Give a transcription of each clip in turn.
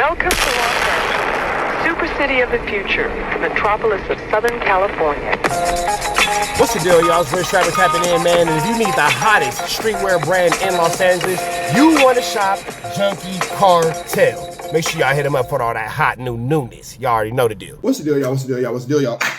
Welcome to Los Angeles, super city of the future, the metropolis of Southern California. What's the deal, y'all? It's Rich Travis tapping in, man. And if you need the hottest streetwear brand in Los Angeles, you want to shop Junkie Cartel. Make sure y'all hit them up for all that hot new newness. Y'all already know the deal. What's the deal, y'all? What's the deal, y'all? What's the deal, y'all? What's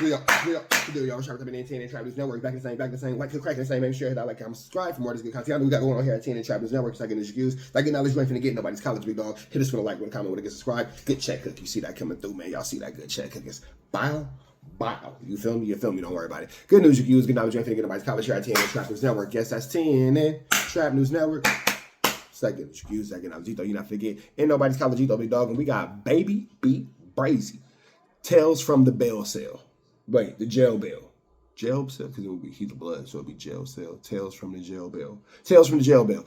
the deal, y'all? Shout out to the 10 and Trap News Network. Back the same. Like, crack the same. Make sure you hit that like, comment, subscribe for more of this good content. I know we got going on here at 10 and Trap News Network. So I get introduced. Like, knowledge you ain't finna get nobody's college, big dog. Hit us with a like, with a comment, with a good subscribe. Good check cook. You see that coming through, man. Y'all see that good check cook. It's bow. You feel me? Don't worry about it. Good news, you can use. Good knowledge you ain't finna get nobody's college here at 10 and Trap News Network. Yes, that's 10 and Trap News Network. Second excuse, second Algito, you not forget. Ain't nobody's Collegito, big dog. And we got Baby BBrazy. Tales from the bail cell. Wait, the jail bail. Jail cell? Because it would be heat of blood, so it'd be jail cell. Tales from the jail bail. Tales from the jail bail.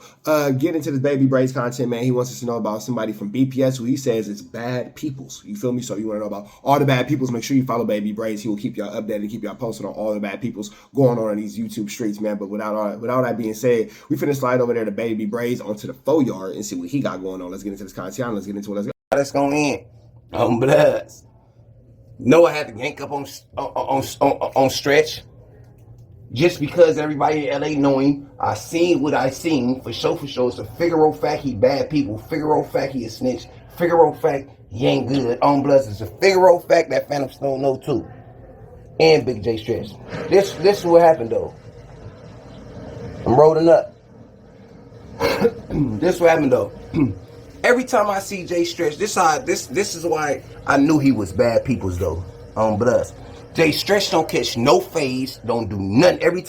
Get into this Baby BBrazy content, man. He wants us to know about somebody from BPS who he says is bad peoples. You feel me? So you want to know about all the bad peoples, make sure you follow Baby BBrazy. He will keep y'all updated and keep y'all posted on all the bad peoples going on in these YouTube streets, man. But without all that being said, we finna slide over there to Baby BBrazy onto the 4-yard and see what he got going on. Let's get into this content. Let's get into it. Let's go in. On Bloods. No, I had to yank up on Stretch. Just because everybody in LA know him, I seen what I seen. For sure. It's a Figaro fact, he bad people. Figaro fact, he a snitch. Figaro fact, he ain't good. On Bloods, it's a Figaro fact that Phantom Stone know too. And Big J Stretch. This is what happened though. I'm rolling up. This is what happened though. Every time I see J Stretch, this is why I knew he was bad peoples though. On Bloods. J Stretch don't catch no phase, don't do nothing. Every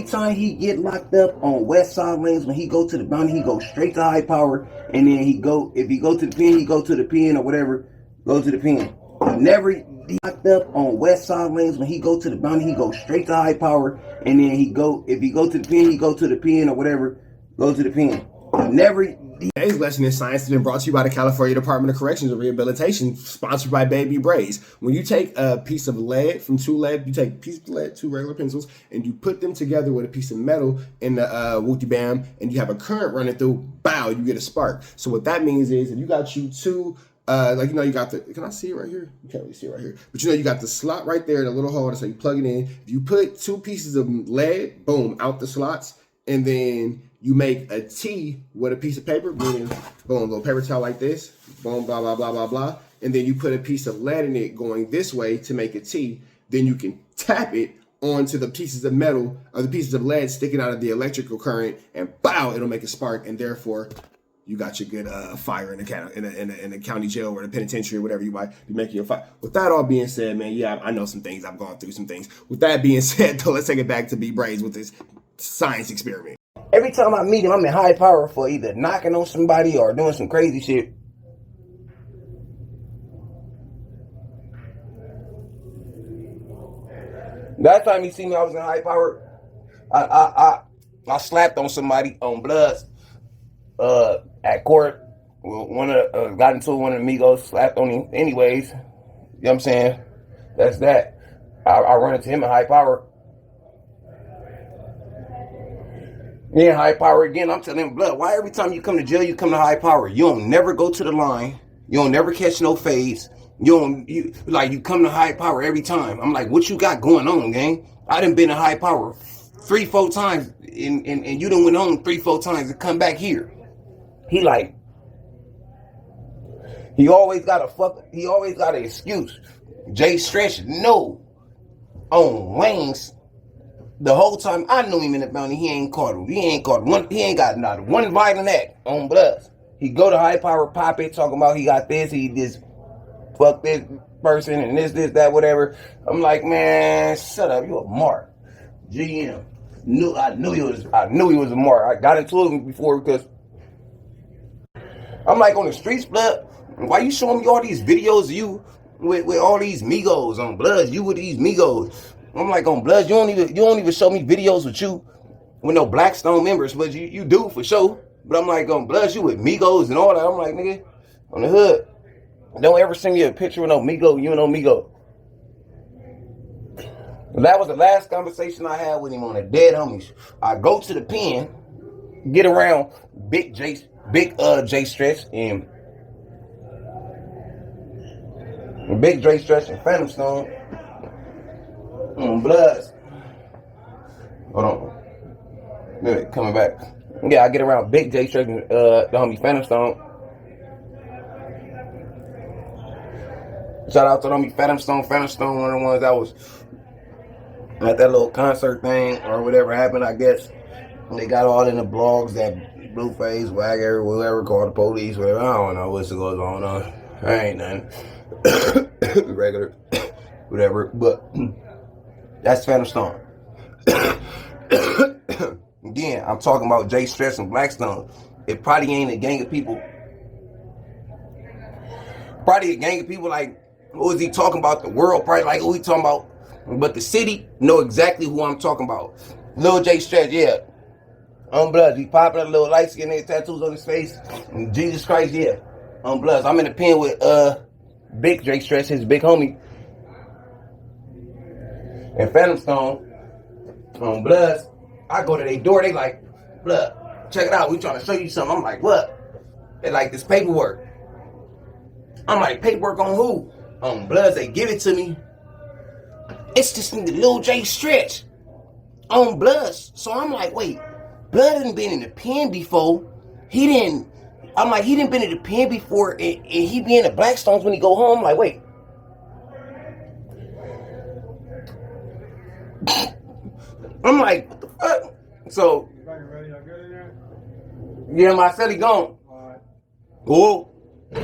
time he get locked up on West Side lanes, when he go to the bounty, he go straight to high power, and then if he go to the pen, he go to the pen or whatever, go to the pen. He never locked up on West Side lanes, when he go to the bounty, he go straight to high power, and then if he go to the pen, he go to the pen or whatever, go to the pen. He never. Today's lesson in science has been brought to you by the California Department of Corrections and Rehabilitation, sponsored by Baby BBrazy. When you take a piece of lead from you take a piece of lead, 2 regular pencils, and you put them together with a piece of metal in the wooty bam, and you have a current running through, bow, you get a spark. So what that means is, if you got you two, you got the, can I see it right here? You can't really see it right here. But you got the slot right there, the little hole, so you plug it in. If you put 2 pieces of lead, boom, out the slots, and then you make a T with a piece of paper, meaning, boom, a little paper towel like this, boom, blah, blah, blah, blah, blah. And then you put a piece of lead in it going this way to make a T. Then you can tap it onto the pieces of metal or the pieces of lead sticking out of the electrical current, and bow, it'll make a spark. And therefore, you got your good fire in the county jail or the penitentiary or whatever you might be making your fire. With that all being said, man, yeah, I know some things. I've gone through some things. With that being said, though, let's take it back to BBrazy with this science experiment. Every time I meet him, I'm in high power for either knocking on somebody or doing some crazy shit. Last time he see me, I was in high power. I slapped on somebody on Bloods at court. Got into one of the amigos, slapped on him. Anyways, you know what I'm saying? That's that. I run into him in high power. Yeah, high power again. I'm telling him, Blood, why every time you come to jail, you come to high power? You don't never go to the line. You don't never catch no fades. You come to high power every time. I'm like, what you got going on, gang? I done been in high power 3-4 times, and you done went home 3-4 times and come back here. He always got an excuse. J Stretch, no. On lanes. The whole time I knew him in the bounty, he ain't caught him. He ain't got not one violent act on Bloods. He go to high power, pop it, talking about he got this, he just fuck this person and this, that, whatever. I'm like, man, shut up, you a mark. GM. I knew he was a mark. I got into him before because I'm like, on the streets, Blood, why you showing me all these videos of you with all these Migos on Bloods, you with these Migos? I'm like, on Bloods, you don't even show me videos with you with no Blackstone members, but you do for sure. But I'm like, on Bloods, you with Migos and all that. I'm like, nigga, on the hood, don't ever send me a picture with no Migo, you and no Migo. That was the last conversation I had with him on the dead homies. I go to the pen, get around Big J Stretch, and Big Dre Stretch and Phantom Stone. Bloods. Hold on. Minute, coming back. Yeah, I get around Big J Stretch and the homie Phantom Stone. Shout out to the homie Phantom Stone. Phantom Stone, one of the ones that was at that little concert thing or whatever happened, I guess. They got all in the blogs that Blueface, Wagger, whoever called the police, whatever. I don't know what's going on. I ain't nothing. Regular, whatever. But that's Phantom Stone. Again, I'm talking about Jay Stress and Blackstone. It probably ain't a gang of people. Probably a gang of people like, who is he talking about? The world, probably like, who he talking about? But the city know exactly who I'm talking about. Lil J Stretch, yeah. Bloods, he popping a little light skin, tattoos on his face. And Jesus Christ, yeah. Bloods, I'm in the pen with Big J Stretch, his big homie. And Phantom Stone, Bloods, I go to their door, they like, Blood, check it out, we trying to show you something. I'm like, what? They like this paperwork. I'm like, paperwork on who? Bloods, they give it to me. It's this nigga Lil J Stretch on Bloods. So I'm like, wait, Blood hadn't been in the pen before. He didn't been in the pen before and he be in the Blackstones when he go home. I'm like, wait. I'm like, what the fuck? So, yeah, my celly gone. Cool.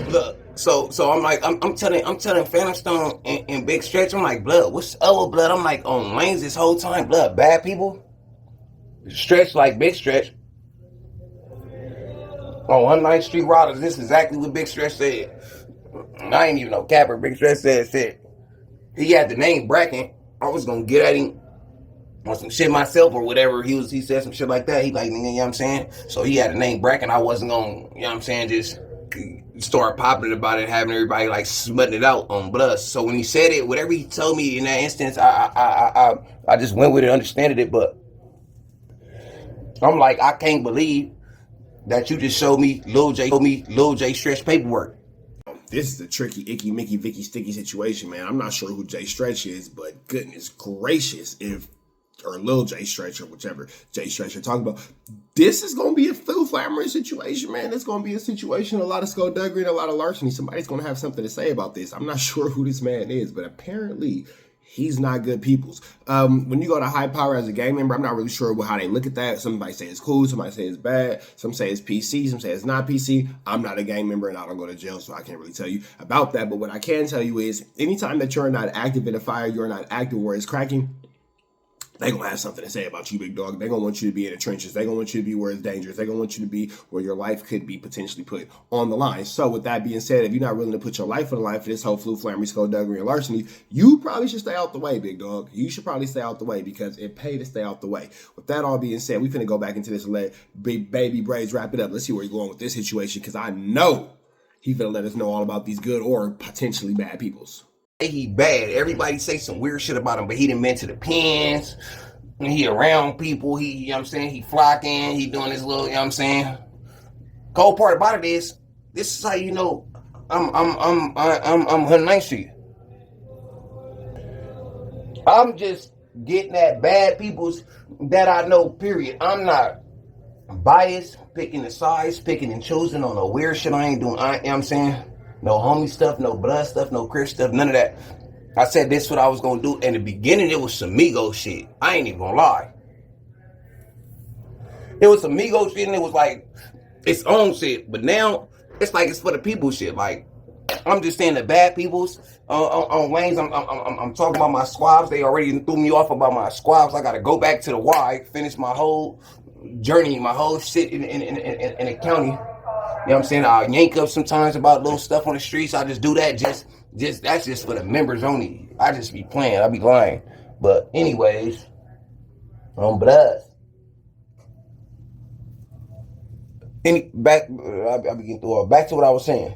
Look. So I'm like, I'm telling Phantom Stone and Big Stretch, I'm like, Blood, what's up with Blood? I'm like, on lanes this whole time, Blood, bad people. Stretch like Big Stretch. On 109th Street Riders, this is exactly what Big Stretch said. I ain't even know capper. Big Stretch said he had the name Bracken. I was gonna get at him on some shit myself or whatever. He said some shit like that. He like, you know what I'm saying? So he had the name Bracken. I wasn't gonna, you know what I'm saying, just start popping about it, having everybody like smutting it out on Blood. So when he said it, whatever he told me in that instance, I just went with it, understanded it. But I'm like, I can't believe that you just showed me Lil J Stretch paperwork. This is a tricky, icky, Mickey, Vicky, sticky situation, man. I'm not sure who J Stretch is, but goodness gracious, or Lil J Stretch or whichever J Stretch you're talking about, this is going to be a Phil Flammering situation, man. It's going to be a situation, a lot of skullduggery and a lot of larceny. Somebody's going to have something to say about this. I'm not sure who this man is, but apparently he's not good peoples. When you go to high power as a gang member, I'm not really sure how they look at that. Somebody say it's cool, somebody say it's bad, some say it's PC, some say it's not PC. I'm not a gang member and I don't go to jail, so I can't really tell you about that. But what I can tell you is anytime that you're not active in a fire, you're not active where it's cracking, they gonna have something to say about you, big dog. They gonna want you to be in the trenches. They gonna want you to be where it's dangerous. They gonna want you to be where your life could be potentially put on the line. So with that being said, if you're not willing to put your life on the line for this whole flu, flammery, skullduggery, and larceny, you probably should stay out the way, big dog. You should probably stay out the way because it pay to stay out the way. With that all being said, we finna go back into this and let Baby BBrazy wrap it up. Let's see where he's going with this situation because I know he finna let us know all about these good or potentially bad peoples. He bad. Everybody say some weird shit about him, but he done been to the pens. He around people. He, you know what I'm saying? He flocking. He doing his little, you know what I'm saying? Cold part about it is, this is how you know I'm 109th Street. I'm just getting at bad peoples that I know, period. I'm not biased, picking the sides, picking and choosing on no weird shit I ain't doing. You know what I'm saying? No homie stuff, no blood stuff, no Chris stuff, none of that. I said this is what I was gonna do. In the beginning, it was some Migos shit. I ain't even gonna lie. It was some Migos shit and it was like its own shit. But now, it's like it's for the people shit. Like, I'm just saying the bad peoples on lanes. I'm talking about my squabs. They already threw me off about my squabs. I gotta go back to the Y, finish my whole journey, my whole shit in the county. You know what I'm saying? I'll yank up sometimes about little stuff on the streets. I just do that just that's just for the members only. I just be playing. I be lying. But anyways, Blood. Back to what I was saying.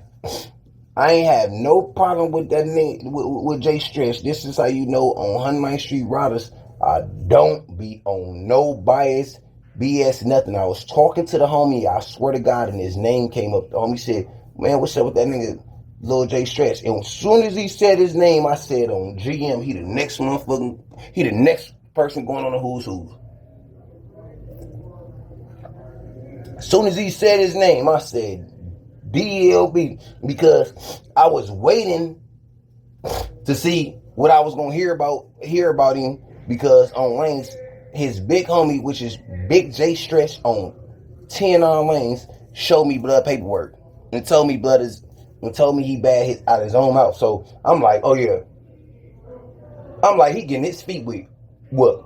I ain't have no problem with that name with J Stretch. This is how you know on 109th Street Riders, I don't be on no bias, BS, nothing. I was talking to the homie, I swear to God, and his name came up. The homie said, man, what's up with that nigga Lil J Stretch. And as soon as he said his name, I said on GM, he the next person going on the Who's Who. As soon as he said his name, I said DLB, because I was waiting to see what I was gonna hear about him, because on Lanes, his big homie, which is Big J Stretch on 10 on Lanes, showed me blood paperwork and told me he bad out of his own mouth. So I'm like, oh yeah. I'm like, he getting his feet weak. What?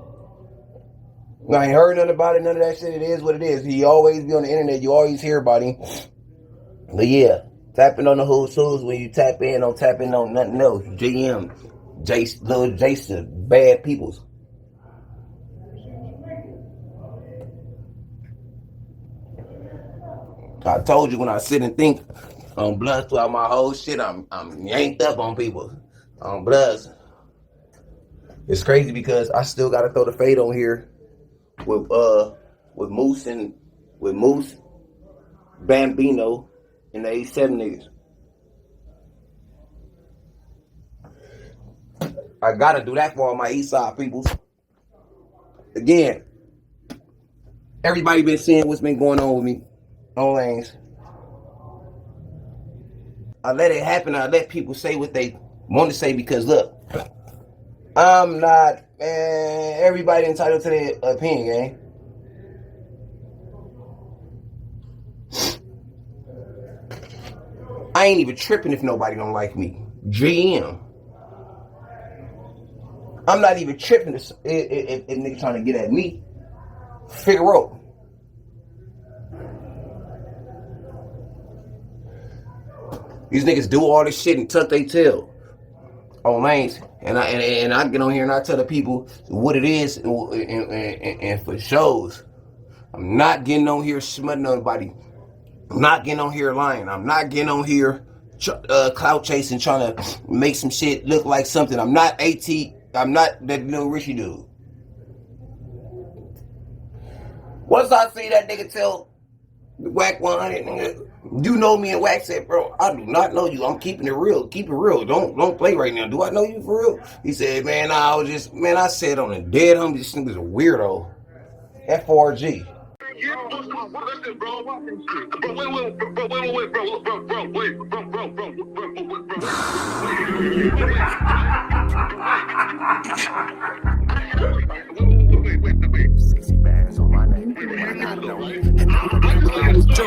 I ain't heard nothing about it, none of that shit. It is what it is. He always be on the internet. You always hear about him. But yeah, tapping on the Who's Who's when you tap in, don't tap in on nothing else. GM, Lil Jaysta, bad peoples. I told you when I sit and think on Bloods throughout my whole shit, I'm yanked up on people. On Bloods. It's crazy because I still gotta throw the fade on here with Moose, Bambino, and the 87 niggas. I gotta do that for all my East Side peoples. Again, everybody been seeing what's been going on with me on Lanes. I let it happen. I let people say what they want to say, because look, I'm not, man, everybody entitled to their opinion, eh? I ain't even tripping if nobody don't like me. GM. I'm not even tripping if niggas trying to get at me. Figure out. These niggas do all this shit and tuck they tail on Lanes, and I get on here and I tell the people what it is, and for shows, I'm not getting on here smutting nobody. I'm not getting on here lying. I'm not getting on here clout chasing, trying to make some shit look like something. I'm not AT. I'm not that little Richie dude. Once I see that nigga tell Whack 100, nigga, you know me, and Whack said, bro, I do not know you. I'm keeping it real. Keep it real. Don't play right now. Do I know you for real? He said, man, I said on the dead home, this nigga's a weirdo. FRG. Listen, bro.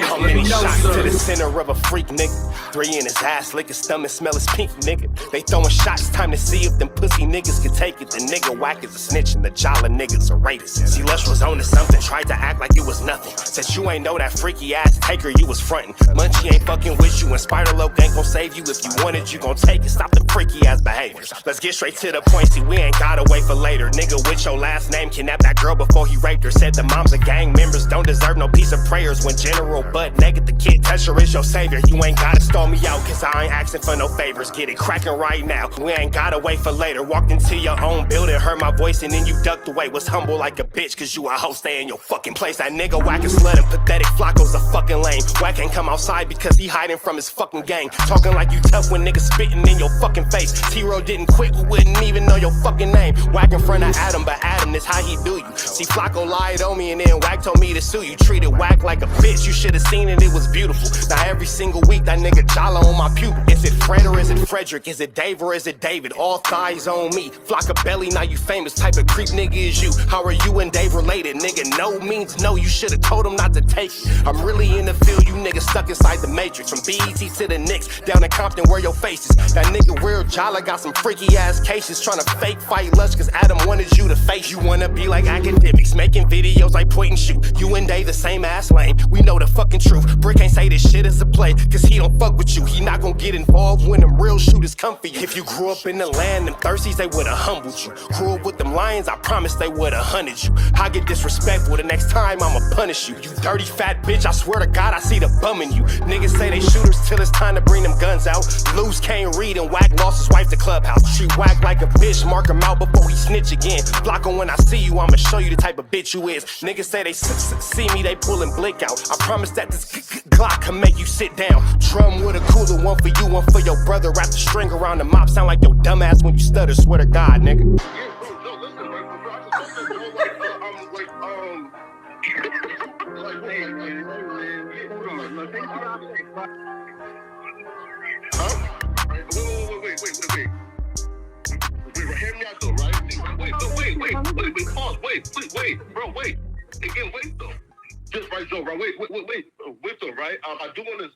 How many shots to the center of a freak, nigga? 3 in his ass, lick his stomach, smell his pink, nigga. They throwing shots, time to see if them pussy niggas can take it. The nigga Whack is a snitch and the Jala niggas are rapists. See, Lush was on to something, tried to act like it was nothing. Said you ain't know that freaky ass taker you was frontin'. Munchie ain't fucking with you, and Spider-Loc ain't gon' save you. If you want it, you gon' take it. Stop the freaky ass behaviors. Let's get straight to the point, see, we ain't gotta wait for later. Nigga with your last name kidnapped that girl before he raped her. Said the moms of gang members don't deserve no piece of prayers. When General Butt naked, the kid Tesher is your savior. You ain't gotta stall me out, cause I ain't asking for no favors. Get it cracking right now, we ain't gotta wait for later. Walked into your own building, heard my voice, and then you ducked away. Was humble like a bitch, cause you a hoe, stay in your fucking place. That nigga Whack is slut and pathetic, Flacco's a fucking lame. Whack ain't come outside because he hiding from his fucking gang. Talking like you tough when niggas spitting in your fucking face. T-Row didn't quit, we wouldn't even know your fucking name. Whack in front of Adam, but Adam is how he do you. See, Flacco lied on me and then Whack told me to sue you. Treated Whack like a bitch, you should've seen it, it was beautiful. Now every single week that nigga Jala on my pupil. Is it Fred or is it Frederick? Is it Dave or is it David? All thighs on me. Flock of belly, now you famous. Type of creep nigga is you. How are you and Dave related? Nigga, no means no. You should've told him not to take it. I'm really in the field, you niggas stuck inside the matrix. From BET to the Knicks, down in Compton where your face is. That nigga real Jala got some freaky ass cases. Tryna fake fight Lush cause Adam wanted you to face. You wanna be like academics, making videos like point and shoot. You and Dave the same ass lane, we know the fucking truth. Brick ain't say this shit is a play, cause he don't fuck with you. He not gon' get involved when them real shooters come for you. If you grew up in the land, them thirsties, they would've humbled you. Grew up with them lions, I promise they would've hunted you. I get disrespectful, the next time I'ma punish you. You dirty fat bitch, I swear to God I see the bum in you. Niggas say they shooters till it's time to bring them guns out. Loose can't read and whack lost his wife to clubhouse. She whack like a bitch, mark him out before he snitch again. Flocko, when I see you, I'ma show you the type of bitch you is. Niggas say they see me, they pullin' blick out. I promise that this Glock can make you sit down. Drum with a cooler, one for you, one for your brother. Wrap the string around the mop, sound like your dumbass when you stutter. Swear to God, nigga. Yeah, bro, no, listen, bro. I just said, wait. Wait, hear me out though, right? Wait, pause, wait, bro, wait. Again, wait though. Just right, Joe, right? Wait though, right? I do want to